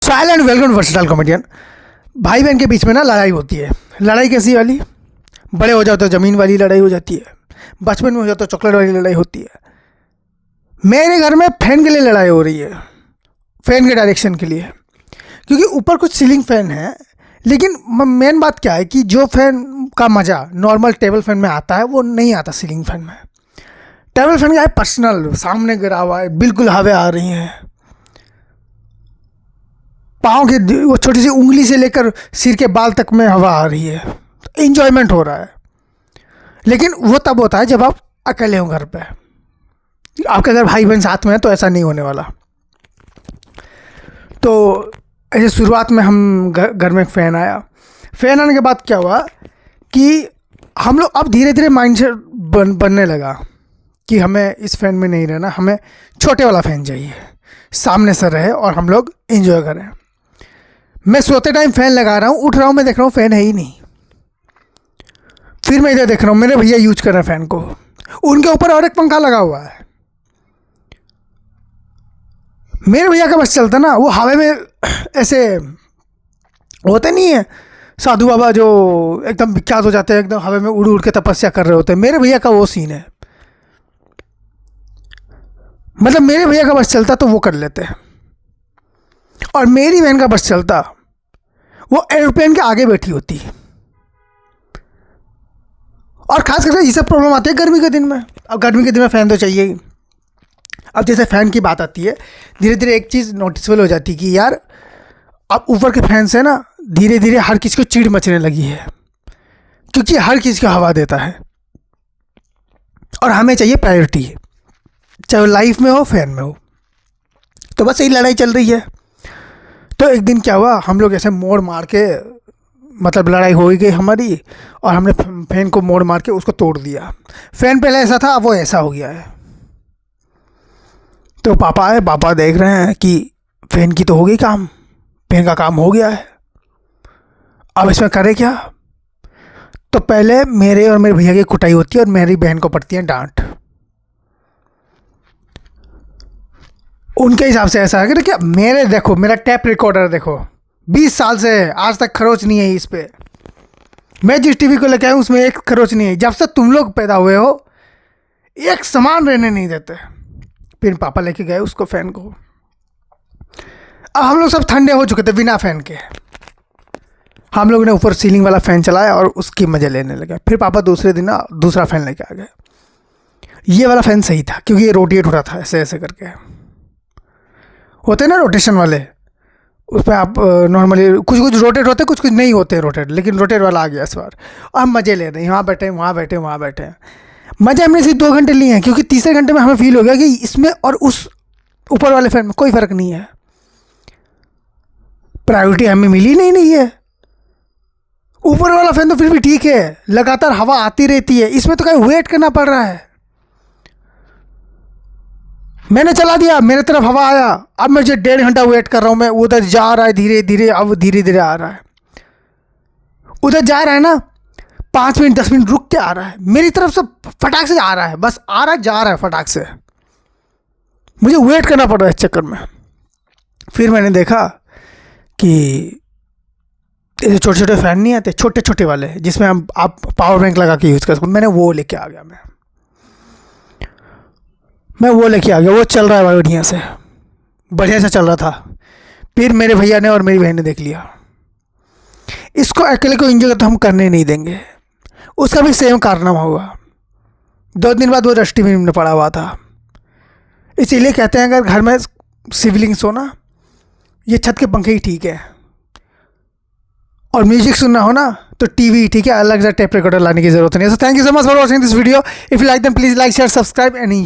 So hello and welcome versatile comedian. भाई बहन के बीच में ना लड़ाई होती है। लड़ाई कैसी वाली? बड़े हो जाओ तो ज़मीन वाली लड़ाई हो जाती है, बचपन में हो जाओ तो चॉकलेट वाली लड़ाई होती है। मेरे घर में फ़ैन के लिए लड़ाई हो रही है, फ़ैन के डायरेक्शन के लिए, क्योंकि ऊपर कुछ सीलिंग फ़ैन है। लेकिन मेन बात क्या है कि जो फ़ैन का मज़ा नॉर्मल टेबल फ़ैन में आता है वो नहीं आता सीलिंग फ़ैन में। टेबल फ़ैन क्या है, पर्सनल, सामने गिरा हुआ है, बिल्कुल हवा आ रही हैं, पाँव के वो छोटी सी उंगली से लेकर सिर के बाल तक में हवा आ रही है, इंजॉयमेंट हो रहा है। लेकिन वो तब होता है जब आप अकेले हो घर पे। आपके अगर भाई बहन साथ में है तो ऐसा नहीं होने वाला। तो ऐसे शुरुआत में हम घर में फ़ैन आया। फ़ैन आने के बाद क्या हुआ कि हम लोग अब धीरे धीरे माइंडसेट बनने लगा कि हमें इस फ़ैन में नहीं रहना, हमें छोटे वाला फ़ैन चाहिए, सामने से रहे और हम लोग एंजॉय करें। मैं सोते टाइम फ़ैन लगा रहा हूँ, उठ रहा हूँ, मैं देख रहा हूँ फ़ैन है ही नहीं। फिर मैं इधर देख रहा हूँ मेरे भैया यूज कर रहे हैं फ़ैन को, उनके ऊपर और एक पंखा लगा हुआ है। मेरे भैया का बस चलता ना, वो हवा में ऐसे होते नहीं है साधु बाबा जो एकदम विख्यात हो जाते हैं, एकदम हवा में उड़ उड़ के तपस्या कर रहे होते हैं। मेरे भैया का वो सीन है, मतलब मेरे भैया का बस चलता तो वो कर लेते हैं। और मेरी बहन का बस चलता, वो एरोप्लेन के आगे बैठी होती। और खास करके ये सब प्रॉब्लम आती है गर्मी के दिन में। अब गर्मी के दिन में फ़ैन तो चाहिए ही। अब जैसे फ़ैन की बात आती है, धीरे धीरे एक चीज़ नोटिसेबल हो जाती है कि यार अब ऊपर के फ़ैन से ना धीरे धीरे हर किसी को चिढ़ मचने लगी है, क्योंकि हर किसी को हवा देता है और हमें चाहिए प्रायोरिटी, चाहे लाइफ में हो फ़ैन में हो। तो बस यही लड़ाई चल रही है। तो एक दिन क्या हुआ, हम लोग ऐसे मोड़ मार के, मतलब लड़ाई हो ही गई हमारी, और हमने फ़ैन को मोड़ मार के उसको तोड़ दिया। फ़ैन पहले ऐसा था, अब वो ऐसा हो गया है। तो पापा आए, पापा देख रहे हैं कि फ़ैन की तो हो गई काम, फ़ैन का काम हो गया है, अब इसमें करें क्या। तो पहले मेरे और मेरे भैया की कुटाई होती है और मेरी बहन को पड़ती है डांट। उनके हिसाब से ऐसा है कि क्या, मेरे देखो मेरा टैप रिकॉर्डर देखो, 20 साल से आज तक खरोच नहीं है इस पे। मैं जिस टीवी को लेके आया हूँ उसमें एक खरोच नहीं है। जब से तुम लोग पैदा हुए हो एक समान रहने नहीं देते। फिर पापा लेके गए उसको, फ़ैन को। अब हम लोग सब ठंडे हो चुके थे बिना फ़ैन के। हम लोगों ने ऊपर सीलिंग वाला फ़ैन चलाया और उसकी मज़े लेने लगे। फिर पापा दूसरे दिन ना दूसरा फ़ैन लेके आ गए। ये वाला फ़ैन सही था क्योंकि ये रोटेट हो रहा था ऐसे ऐसे करके, होते ना रोटेशन वाले, उस पर आप नॉर्मली कुछ कुछ रोटेट होते, कुछ कुछ नहीं होते रोटेट, लेकिन रोटेट वाला आ गया इस बार। और हम मज़े ले रहे हैं, यहाँ बैठे वहाँ बैठे वहाँ बैठे। मज़े हमने सिर्फ 2 घंटे लिए हैं, क्योंकि तीसरे घंटे में हमें फील हो गया कि इसमें और उस ऊपर वाले फ़ैन में कोई फ़र्क नहीं है। प्रायोरिटी हमें मिली नहीं है। ऊपर वाला फ़ैन तो फिर भी ठीक है, लगातार हवा आती रहती है, इसमें तो कहीं वेट करना पड़ रहा है। मैंने चला दिया, मेरे तरफ हवा आया, अब मुझे 1.5 घंटा वेट कर रहा हूँ मैं। उधर जा रहा है धीरे धीरे, अब धीरे धीरे आ रहा है। उधर जा रहा है ना, 5 मिनट 10 मिनट रुक के आ रहा है, मेरी तरफ से फटाक से आ रहा है, बस आ रहा है जा रहा है फटाक से। मुझे वेट करना पड़ रहा है इस चक्कर में। फिर मैंने देखा कि ऐसे छोटे छोटे फ़ैन नहीं आते, छोटे छोटे वाले जिसमें आप पावर बैंक लगा के यूज़ कर सको, मैंने वो लेके आ गया। मैं वो लेके आ गया, वो चल रहा है बढ़िया से, बढ़िया से चल रहा था। फिर मेरे भैया ने और मेरी बहन ने देख लिया, इसको अकेले को एंजॉय तो हम करने नहीं देंगे। उसका भी सेम कारनामा हुआ। 2 दिन बाद वो डस्टबिन में पड़ा हुआ था। इसीलिए कहते हैं अगर घर में सिबलिंग्स हो ना, ये छत के पंखे ही ठीक है, और म्यूजिक सुनना हो ना तो टीवी ठीक है, अलग से टेप रिकॉर्डर लाने की जरूरत नहीं है। So thank you so much for watching this video. If you like them please like share subscribe and enjoy.